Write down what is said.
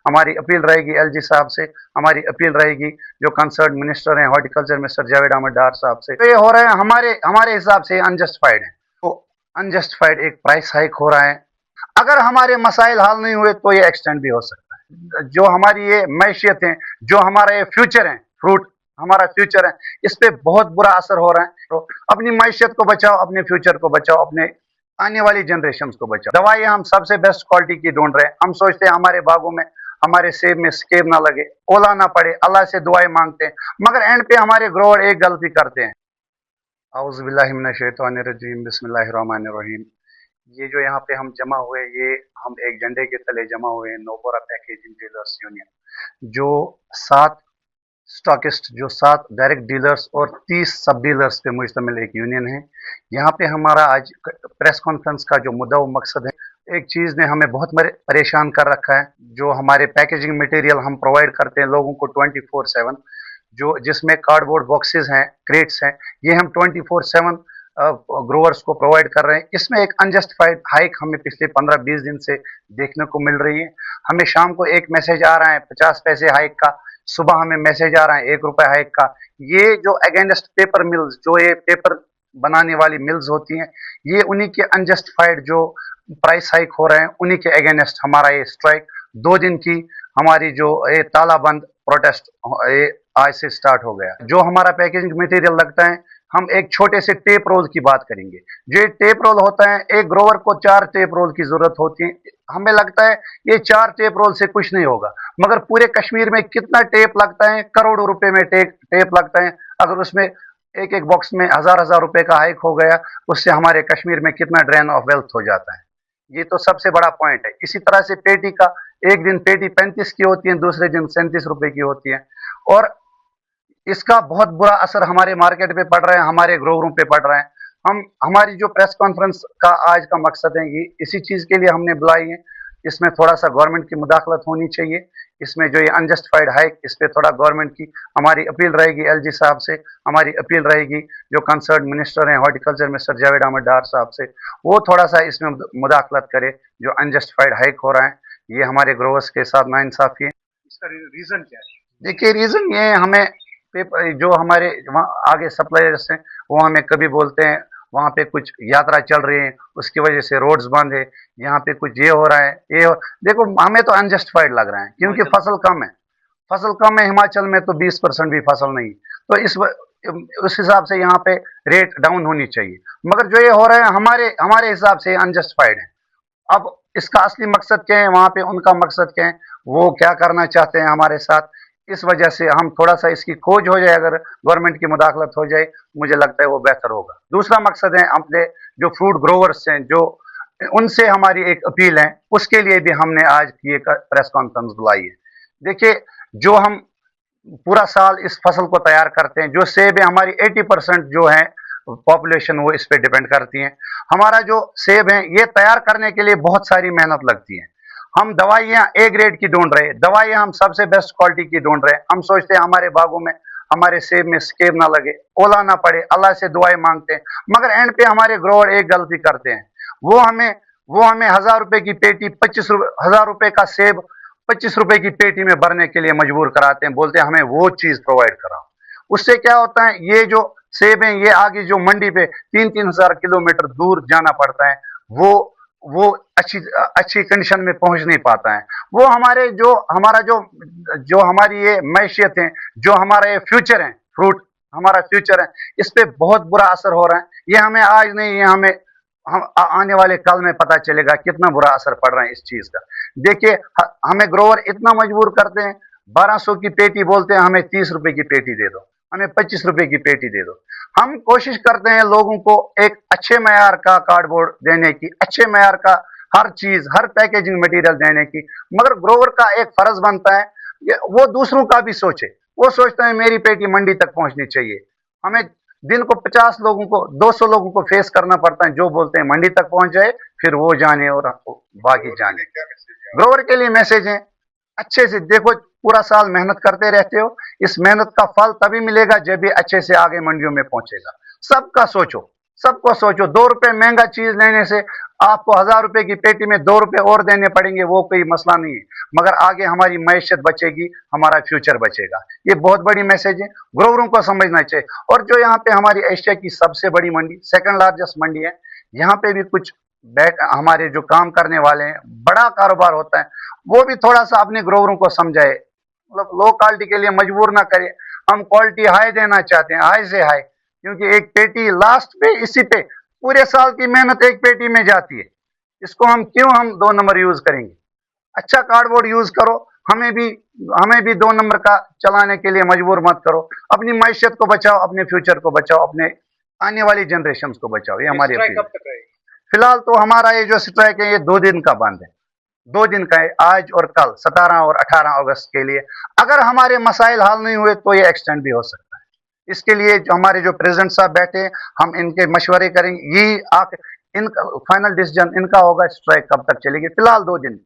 हमारी अपील रहेगी एलजी साहब से, हमारी अपील रहेगी जो कंसर्न मिनिस्टर हैं हॉर्टिकल्चर मिस्टर जावेद अहमद डार साहब से। तो ये हो रहा है हमारे हिसाब से अनजस्टिफाइड है। तो अनजस्टिफाइड एक प्राइस हाइक हो रहा है। अगर हमारे मसाइल हल नहीं हुए तो ये एक्सटेंड भी हो सकता है। जो हमारी ये मैशियत है, जो हमारा ये फ्यूचर है, फ्रूट हमारा फ्यूचर है, इस पे बहुत बुरा असर हो रहा है। तो अपनी मैशियत को बचाओ, अपने फ्यूचर को बचाओ, अपने आने वाली जनरेशन को बचाओ। दवाइयाँ हम सबसे बेस्ट क्वालिटी की ढूंढ रहे हैं। हम सोचते हैं हमारे बागों में, हमारे सेब में स्केब ना लगे, ओला ना पड़े, अल्लाह से दुआएं मांगते हैं, मगर एंड पे हमारे ग्रोवर एक गलती करते हैं। औज़ुबिल्लाहि मिनश शैतानिर रजीम, बिस्मिल्लाहिर्रहमानिर रहीम। ये जो यहाँ पे हम जमा हुए, ये हम एक झंडे के तले जमा हुए हैं, नोबोरा पैकेजिंग डीलर्स यूनियन, जो 7 स्टॉकिस्ट, जो 7 डायरेक्ट डीलर्स और 30 सब डीलर्स पे मुश्तमिल एक यूनियन है। यहाँ पे हमारा आज प्रेस कॉन्फ्रेंस का जो मुद्दा व मकसद है, एक चीज़ ने हमें बहुत परेशान कर रखा है। जो हमारे पैकेजिंग मटेरियल हम प्रोवाइड करते हैं लोगों को 24/7, जो जिसमें कार्डबोर्ड बॉक्सेस हैं, क्रेट्स हैं, ये हम 24/7 ग्रोवर्स को प्रोवाइड कर रहे हैं। इसमें एक अनजस्टिफाइड हाइक हमें पिछले 15-20 दिन से देखने को मिल रही है। हमें शाम को एक मैसेज आ रहा है 50 पैसे हाइक का, सुबह हमें मैसेज आ रहा है 1 रुपए हाइक का। ये जो अगेंस्ट पेपर मिल्स, जो ये पेपर बनाने वाली मिल्स होती हैं, ये उन्हीं के अनजस्टिफाइड जो प्राइस हाइक हो रहे हैं, उन्हीं के अगेंस्ट हमारा ये स्ट्राइक 2 दिन की हमारी जो ये तालाबंद प्रोटेस्ट ये आज से स्टार्ट हो गया। जो हमारा पैकेजिंग मटेरियल लगता है, हम एक छोटे से टेप रोल की बात करेंगे। जो ये टेप रोल होता है, एक ग्रोवर को 4 टेप रोल की जरूरत होती है। हमें लगता है ये 4 टेप रोल से कुछ नहीं होगा, मगर पूरे कश्मीर में कितना टेप लगता है, करोड़ों रुपए में टेप लगता है। अगर उसमें एक एक बॉक्स में हजार रुपए का हाइक हो गया, उससे हमारे कश्मीर में कितना ड्रेन ऑफ वेल्थ हो जाता है। ये तो सबसे बड़ा पॉइंट है। इसी तरह से पेटी का, एक दिन पेटी 35 की होती है, दूसरे दिन 37 रुपए की होती है, और इसका बहुत बुरा असर हमारे मार्केट पे पड़ रहा है, हमारे ग्रोवरों पे पड़ रहा है। हमारी जो प्रेस कॉन्फ्रेंस का आज का मकसद है, ये इसी चीज के लिए हमने बुलाई है। इसमें थोड़ा सा गवर्नमेंट की मुदाखलत होनी चाहिए। इसमें जो ये अनजस्टिफाइड हाइक, इस पे थोड़ा गवर्नमेंट की हमारी अपील रहेगी एलजी साहब से, हमारी अपील रहेगी जो कंसर्न मिनिस्टर हैं हॉर्टिकल्चर मिस्टर जावेद अहमद डार साहब से, वो थोड़ा सा इसमें मुदाखलत करे। जो अनजस्टिफाइड हाइक हो रहा है, ये हमारे ग्रोवर्स के साथ नाइंसाफी है। इसका रीजन क्या है? देखिए, रीजन ये है, हमें पेपर जो हमारे वहाँ आगे सप्लायर्स हैं, वो हमें कभी बोलते हैं वहाँ पे कुछ यात्रा चल रही है, उसकी वजह से रोड्स बंद है, यहाँ पे कुछ ये हो रहा है, देखो हमें तो अनजस्टिफाइड लग रहा है, क्योंकि फसल कम है हिमाचल में, तो 20% भी फसल नहीं। तो उस हिसाब से यहाँ पे रेट डाउन होनी चाहिए, मगर जो ये हो रहा है हमारे हिसाब से अनजस्टिफाइड है। अब इसका असली मकसद क्या है, वहां पे उनका मकसद क्या है, वो क्या करना चाहते हैं हमारे साथ, इस वजह से हम थोड़ा सा इसकी खोज हो जाए, अगर गवर्नमेंट की मुदाखलत हो जाए, मुझे लगता है वो बेहतर होगा। दूसरा मकसद है, अपने जो फ्रूट ग्रोवर्स हैं, जो उनसे हमारी एक अपील है, उसके लिए भी हमने आज की एक प्रेस कॉन्फ्रेंस बुलाई है। देखिए, जो हम पूरा साल इस फसल को तैयार करते हैं, जो सेब है, हमारी 80% जो है पॉपुलेशन वो इस पे डिपेंड करती है। हमारा जो सेब है, ये तैयार करने के लिए बहुत सारी मेहनत लगती है। हम दवाइयाँ ए ग्रेड की ढूंढ रहे हैं, दवाइयाँ हम सबसे बेस्ट क्वालिटी की ढूंढ रहे हैं। हम सोचते हैं हमारे बागों में, हमारे सेब में स्केब ना लगे, ओला ना पड़े, अल्लाह से दुआएं मांगते हैं, मगर एंड पे हमारे ग्रोवर एक गलती करते हैं। वो हमें 1000 रुपए की पेटी, 1000 रुपए का सेब 25 रुपए की पेटी में भरने के लिए मजबूर कराते हैं, बोलते हैं हमें वो चीज प्रोवाइड कराओ। उससे क्या होता है, ये जो सेब है, ये आगे जो मंडी पे 3-3 हजार किलोमीटर दूर जाना पड़ता है, वो अच्छी कंडीशन में पहुंच नहीं पाता है। वो जो हमारी ये मैशियत है, जो हमारा ये फ्यूचर है, फ्रूट हमारा फ्यूचर है, इस पे बहुत बुरा असर हो रहा है। ये हमें आज नहीं, ये हम आने वाले कल में पता चलेगा कितना बुरा असर पड़ रहा है इस चीज का। देखिए, हमें ग्रोवर इतना मजबूर करते हैं, 1200 की पेटी बोलते हैं हमें 30 रुपए की पेटी दे दो, हमें 25 रुपए की पेटी दे दो। हम कोशिश करते हैं लोगों को एक अच्छे मैयार का कार्डबोर्ड देने की, अच्छे मैयार का हर चीज, हर पैकेजिंग मटेरियल देने की, मगर ग्रोवर का एक फर्ज बनता है वो दूसरों का भी सोचे। वो सोचता है मेरी पेटी मंडी तक पहुंचनी चाहिए। हमें दिन को 50 लोगों को, 200 लोगों को फेस करना पड़ता है, जो बोलते हैं मंडी तक पहुंच जाए, फिर वो जाने और बाकी जाने। ग्रोवर के लिए मैसेज है, अच्छे से देखो, पूरा साल मेहनत करते रहते हो, इस मेहनत का फल तभी मिलेगा जब ये अच्छे से आगे मंडियों में पहुंचेगा। सबका सोचो, सबको सोचो, 2 रुपए महंगा चीज लेने से आपको 1000 रुपए की पेटी में 2 रुपए और देने पड़ेंगे, वो कोई मसला नहीं है, मगर आगे हमारी मैशत बचेगी, हमारा फ्यूचर बचेगा। ये बहुत बड़ी मैसेज है, ग्रोवरों को समझना चाहिए। और जो यहाँ पे हमारी एशिया की सबसे बड़ी मंडी, सेकंड लार्जेस्ट मंडी है, यहाँ पे भी कुछ हमारे जो काम करने वाले हैं, बड़ा कारोबार होता है, वो भी थोड़ा सा अपने ग्रोवरों को समझाए, मतलब लो क्वालिटी के लिए मजबूर ना करे। हम क्वालिटी हाई देना चाहते हैं, हाई से हाई, क्योंकि एक पेटी लास्ट पे, इसी पे पूरे साल की मेहनत एक पेटी में जाती है, इसको हम 2 नंबर यूज करेंगे? अच्छा कार्डबोर्ड यूज करो, हमें भी 2 नंबर का चलाने के लिए मजबूर मत करो। अपनी मैशियत को बचाओ, अपने फ्यूचर को बचाओ, अपने आने वाली जनरेशन को बचाओ। ये हमारी अपील है। फिलहाल तो हमारा ये जो स्ट्राइक है, ये 2 दिन का बंद है, 2 दिन का है, आज और कल 17 और 18 अगस्त के लिए। अगर हमारे मसाइल हल नहीं हुए तो ये एक्सटेंड भी हो सकता है। इसके लिए जो हमारे जो प्रेसिडेंट साहब बैठे हैं, हम इनके मशवरे करेंगे, ये इन फाइनल डिसीजन इनका होगा, स्ट्राइक कब तक चलेगी। फिलहाल 2 दिन